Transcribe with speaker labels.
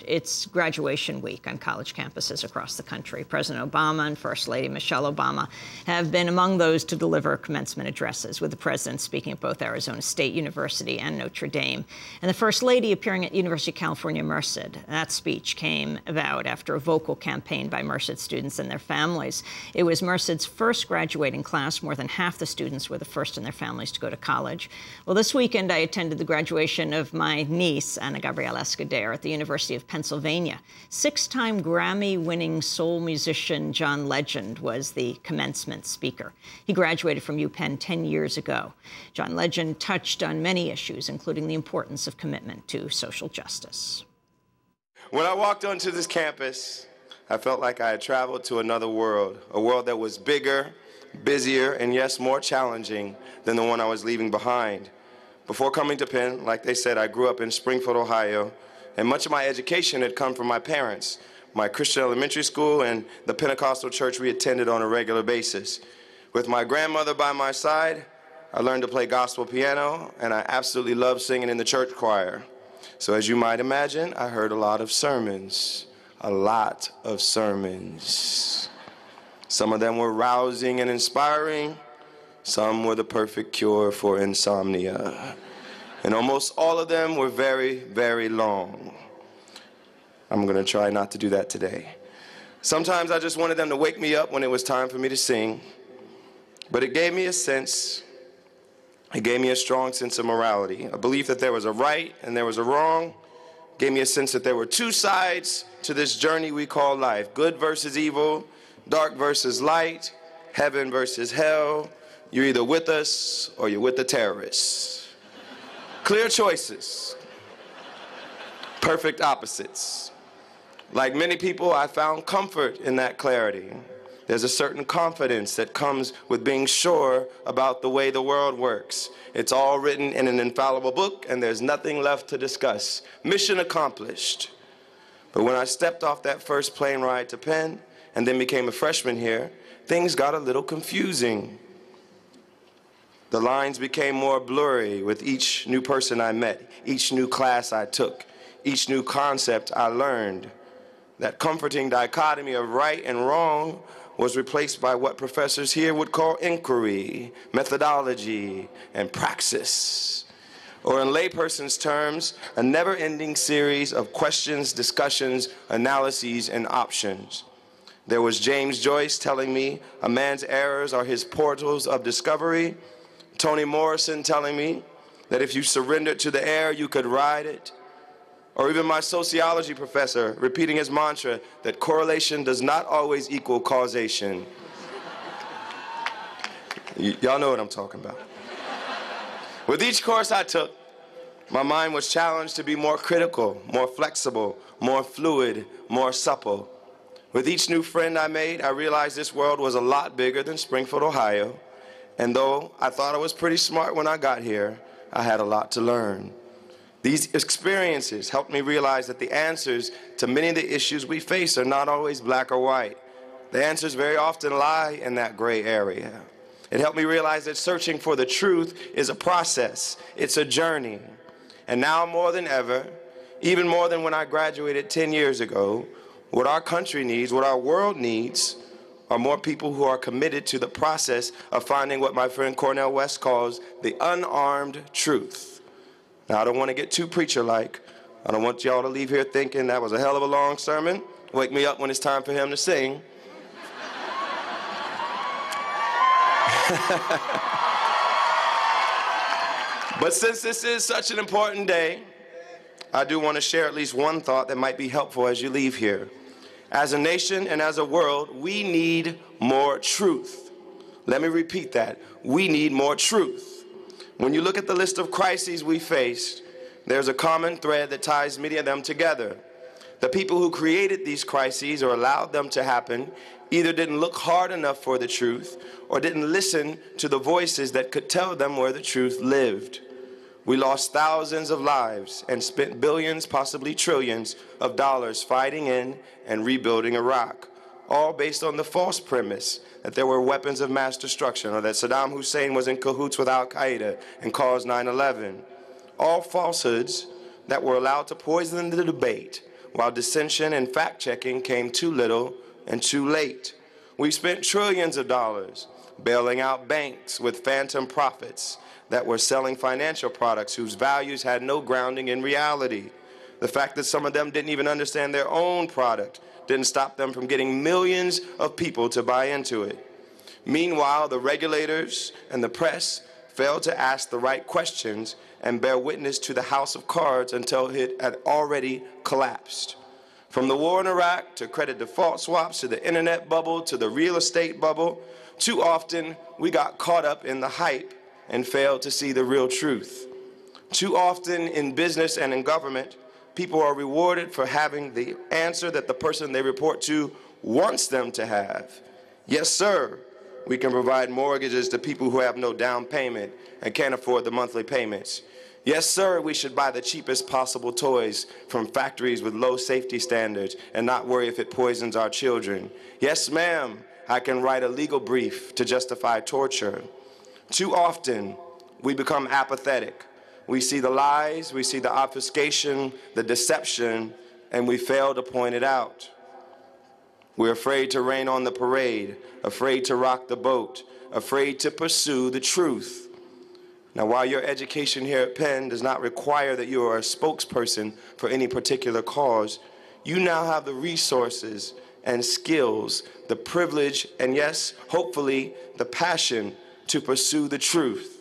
Speaker 1: It's graduation week on college campuses across the country. President Obama and First Lady Michelle Obama have been among those to deliver commencement addresses, with the president speaking at both Arizona State University and Notre Dame, and the First Lady appearing at University of California, Merced. That speech came about after a vocal campaign by Merced students and their families. It was Merced's first graduating class. More than half the students were the first in their families to go to college. Well, this weekend I attended the graduation of my niece, Ana Gabriela Escudero, at the University of Pennsylvania. Six-time Grammy-winning soul musician John Legend was the commencement speaker. He graduated from UPenn 10 years ago. John Legend touched on many issues, including the importance of commitment to social justice.
Speaker 2: When I walked onto this campus, I felt like I had traveled to another world, a world that was bigger, busier, and yes, more challenging than the one I was leaving behind. Before coming to Penn, like they said, I grew up in Springfield, Ohio, and much of my education had come from my parents, my Christian elementary school, and the Pentecostal church we attended on a regular basis. With my grandmother by my side, I learned to play gospel piano, and I absolutely loved singing in the church choir. So as you might imagine, I heard a lot of sermons. A lot of sermons. Some of them were rousing and inspiring. Some were the perfect cure for insomnia. And almost all of them were very, very long. I'm going to try not to do that today. Sometimes I just wanted them to wake me up when it was time for me to sing. But it gave me a sense, it gave me a strong sense of morality, a belief that there was a right and there was a wrong. It gave me a sense that there were two sides to this journey we call life, good versus evil, dark versus light, heaven versus hell. You're either with us or you're with the terrorists. Clear choices, perfect opposites. Like many people, I found comfort in that clarity. There's a certain confidence that comes with being sure about the way the world works. It's all written in an infallible book, and there's nothing left to discuss. Mission accomplished. But when I stepped off that first plane ride to Penn, and then became a freshman here, things got a little confusing. The lines became more blurry with each new person I met, each new class I took, each new concept I learned. That comforting dichotomy of right and wrong was replaced by what professors here would call inquiry, methodology, and praxis. Or in layperson's terms, a never-ending series of questions, discussions, analyses, and options. There was James Joyce telling me a man's errors are his portals of discovery. Toni Morrison telling me that if you surrendered to the air, you could ride it. Or even my sociology professor repeating his mantra that correlation does not always equal causation. Y'all know what I'm talking about. With each course I took, my mind was challenged to be more critical, more flexible, more fluid, more supple. With each new friend I made, I realized this world was a lot bigger than Springfield, Ohio. And though I thought I was pretty smart when I got here, I had a lot to learn. These experiences helped me realize that the answers to many of the issues we face are not always black or white. The answers very often lie in that gray area. It helped me realize that searching for the truth is a process. It's a journey. And now more than ever, even more than when I graduated 10 years ago, what our country needs, what our world needs, are more people who are committed to the process of finding what my friend Cornel West calls the unarmed truth. Now, I don't want to get too preacher-like. I don't want y'all to leave here thinking that was a hell of a long sermon. Wake me up when it's time for him to sing. But since this is such an important day, I do want to share at least one thought that might be helpful as you leave here. As a nation and as a world, we need more truth. Let me repeat that. We need more truth. When you look at the list of crises we faced, there's a common thread that ties many of them together. The people who created these crises or allowed them to happen either didn't look hard enough for the truth or didn't listen to the voices that could tell them where the truth lived. We lost thousands of lives and spent billions, possibly trillions, of dollars fighting in and rebuilding Iraq, all based on the false premise that there were weapons of mass destruction or that Saddam Hussein was in cahoots with al-Qaeda and caused 9/11. All falsehoods that were allowed to poison the debate while dissension and fact-checking came too little and too late. We spent trillions of dollars bailing out banks with phantom profits that were selling financial products whose values had no grounding in reality. The fact that some of them didn't even understand their own product didn't stop them from getting millions of people to buy into it. Meanwhile, the regulators and the press failed to ask the right questions and bear witness to the house of cards until it had already collapsed. From the war in Iraq to credit default swaps to the internet bubble to the real estate bubble, too often we got caught up in the hype and failed to see the real truth. Too often in business and in government, people are rewarded for having the answer that the person they report to wants them to have. Yes, sir, we can provide mortgages to people who have no down payment and can't afford the monthly payments. Yes, sir, we should buy the cheapest possible toys from factories with low safety standards and not worry if it poisons our children. Yes, ma'am, I can write a legal brief to justify torture. Too often, we become apathetic. We see the lies, we see the obfuscation, the deception, and we fail to point it out. We're afraid to rain on the parade, afraid to rock the boat, afraid to pursue the truth. Now, while your education here at Penn does not require that you are a spokesperson for any particular cause, you now have the resources and skills, the privilege, and yes, hopefully, the passion to pursue the truth.